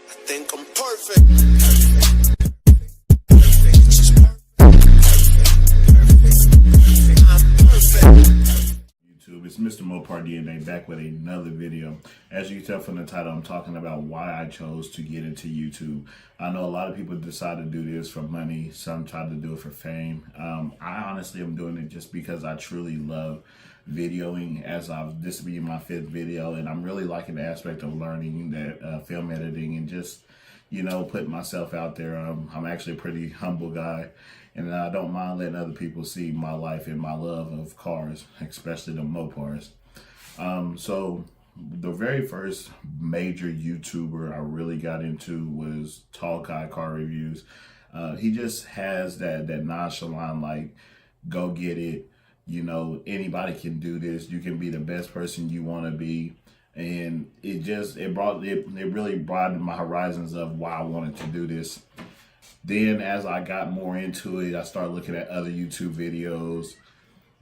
think I'm perfect. YouTube, it's Mr. Mopar DNA back with another video. As you can tell from the title, I'm talking about why I chose to get into YouTube. I know a lot of people decide to do this for money. Some try to do it for fame. I honestly am doing it just because I truly love videoing. This will be my 5th video, and I'm really liking the aspect of learning that film editing and just, you know, putting myself out there. I'm actually a pretty humble guy, and I don't mind letting other people see my life and my love of cars, especially the Mopars. So the very first major YouTuber I really got into was Tall Guy Car Reviews. He just has that nonchalant, like, go get it. You know, anybody can do this. You can be the best person you want to be. And it really broadened my horizons of why I wanted to do this. Then as I got more into it, I started looking at other YouTube videos.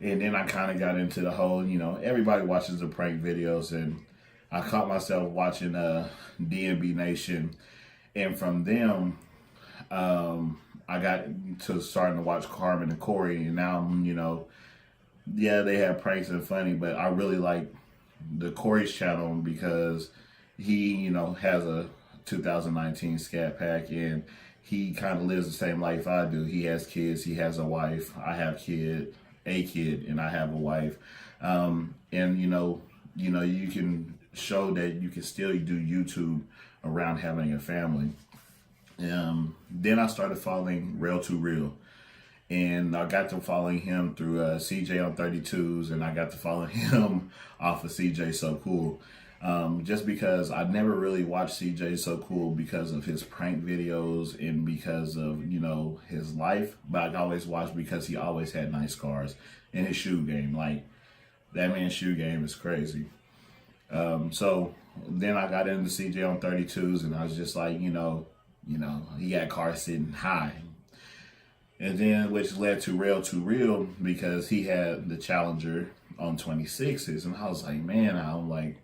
And then I kind of got into the whole, you know, everybody watches the prank videos. And I caught myself watching DNB Nation. And from them, I got to starting to watch Carmen and Corey. And now, you know, yeah, they have pranks and funny, but I really like the Corey's channel because he, you know, has a 2019 Scat Pack, and he kind of lives the same life I do. He has kids, he has a wife, I have a kid, and I have a wife. And you know, you can show that you can still do YouTube around having a family. Then I started following Rail to Real. And I got to following him through CJ on 32s, and I got to follow him off of CJ So Cool. Just because I never really watched CJ So Cool because of his prank videos and because of, you know, his life. But I always watched because he always had nice cars and his shoe game. Like, that man's shoe game is crazy. So then I got into CJ on 32s, and I was just like, you know, he got cars sitting high. And then, which led to Rail to Real because he had the Challenger on 26s. And I was like, man, I'm like,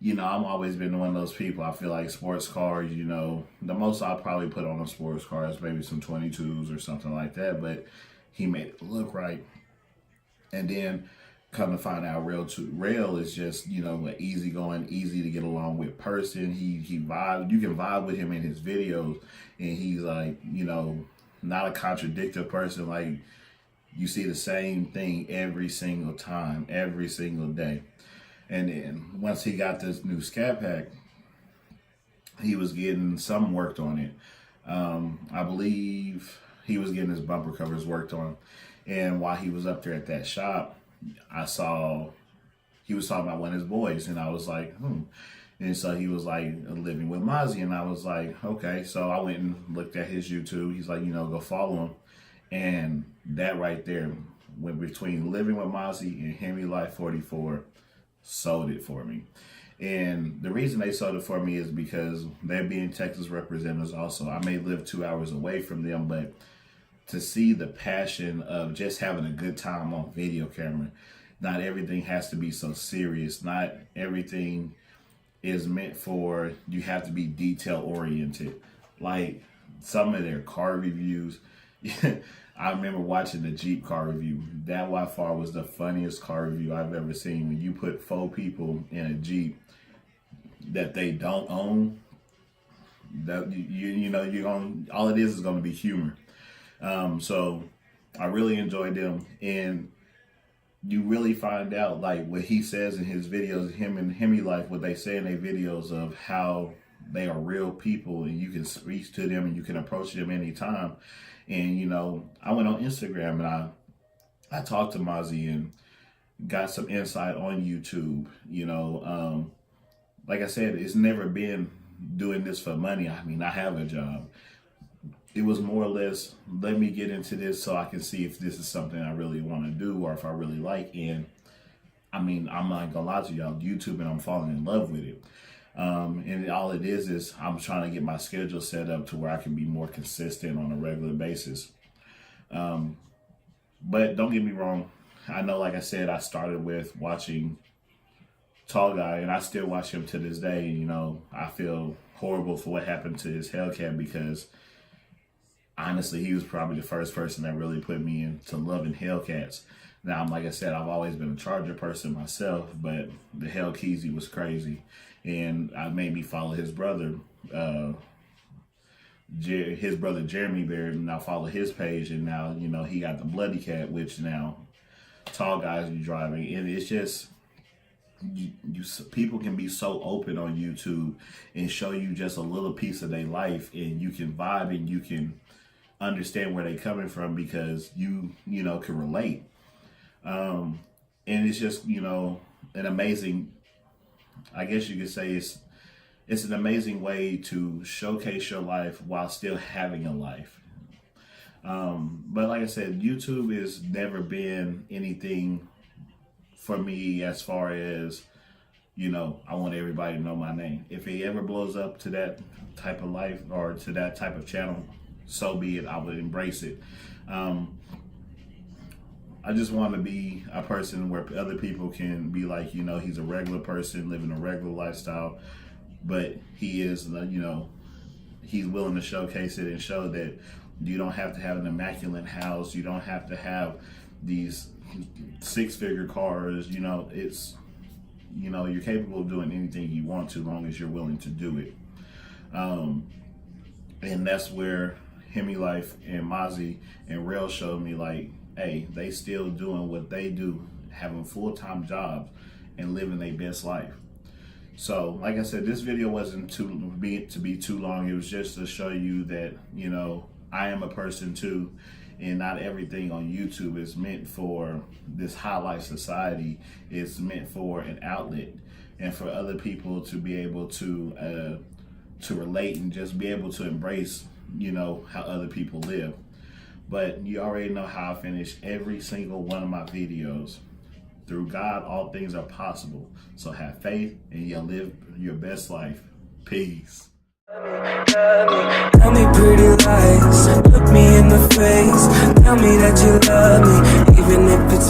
you know, I've always been one of those people. I feel like sports cars, you know, the most I'll probably put on a sports car is maybe some 22s or something like that. But he made it look right. And then come to find out Rail to Real is just, you know, an easygoing, easy to get along with person. He vibe. You can vibe with him in his videos. And he's like, you know, not a contradictory person. Like, you see the same thing every single time, every single day. And then once he got this new Scat Pack, he was getting some worked on it. I believe he was getting his bumper covers worked on. And while he was up there at that shop, I saw he was talking about one of his boys, and I was like, And so he was like, living with Mozzie, and I was like, okay. So I went and looked at his YouTube. He's like, you know, go follow him. And that right there, went between Living with Mozzie and Hemi Life 44, sold it for me. And the reason they sold it for me is because they're being Texas representatives also. I may live 2 hours away from them, but to see the passion of just having a good time on video camera, not everything has to be so serious. Not everything is meant for, you have to be detail oriented. Like some of their car reviews, I remember watching the Jeep car review. That by far was the funniest car review I've ever seen. When you put 4 people in a Jeep that they don't own, that you know, you're going, all it is going to be humor. So I really enjoyed them, and you really find out, like, what he says in his videos, him and Hemi Life, what they say in their videos of how they are real people, and you can speak to them and you can approach them anytime. And, you know, I went on Instagram and I talked to Mozzie and got some insight on YouTube. You know, like I said, it's never been doing this for money. I mean, I have a job. It was more or less, let me get into this so I can see if this is something I really want to do or if I really like. And I mean, I'm not gonna lie to y'all, YouTube, and I'm falling in love with it. And all it is I'm trying to get my schedule set up to where I can be more consistent on a regular basis. But don't get me wrong. I know, like I said, I started with watching Tall Guy, and I still watch him to this day. You know, I feel horrible for what happened to his Hellcat, because honestly, he was probably the first person that really put me into loving Hellcats. Now, like I said, I've always been a Charger person myself, but the Hellkeezy was crazy. And I made me follow his brother, Jeremy Bear, and I follow his page. And now, you know, he got the Bloody Cat, which now tall guys be driving. And it's just, people can be so open on YouTube and show you just a little piece of their life, and you can vibe and you can understand where they're coming from, because you know, can relate. And it's just, you know, an amazing, I guess you could say it's an amazing way to showcase your life while still having a life. But like I said, YouTube has never been anything for me as far as, you know, I want everybody to know my name. If it ever blows up to that type of life or to that type of channel, so be it. I would embrace it. I just want to be a person where other people can be like, you know, he's a regular person living a regular lifestyle, but he is, you know, he's willing to showcase it and show that you don't have to have an immaculate house. You don't have to have these 6-figure cars. You know, it's, you know, you're capable of doing anything you want to, as long as you're willing to do it. And that's where Hemi Life and Mozzie and Rail showed me, like, hey, they still doing what they do, having full-time jobs and living their best life. So, like I said, this video wasn't to be too long. It was just to show you that, you know, I am a person too, and not everything on YouTube is meant for this high life society. It's meant for an outlet and for other people to be able to relate and just be able to embrace, you know, how other people live. But you already know how I finish every single one of my videos. Through God, all things are possible. So have faith and you'll live your best life. Peace. Tell me pretty lies, look me in the face. Tell me that you love me, even if it's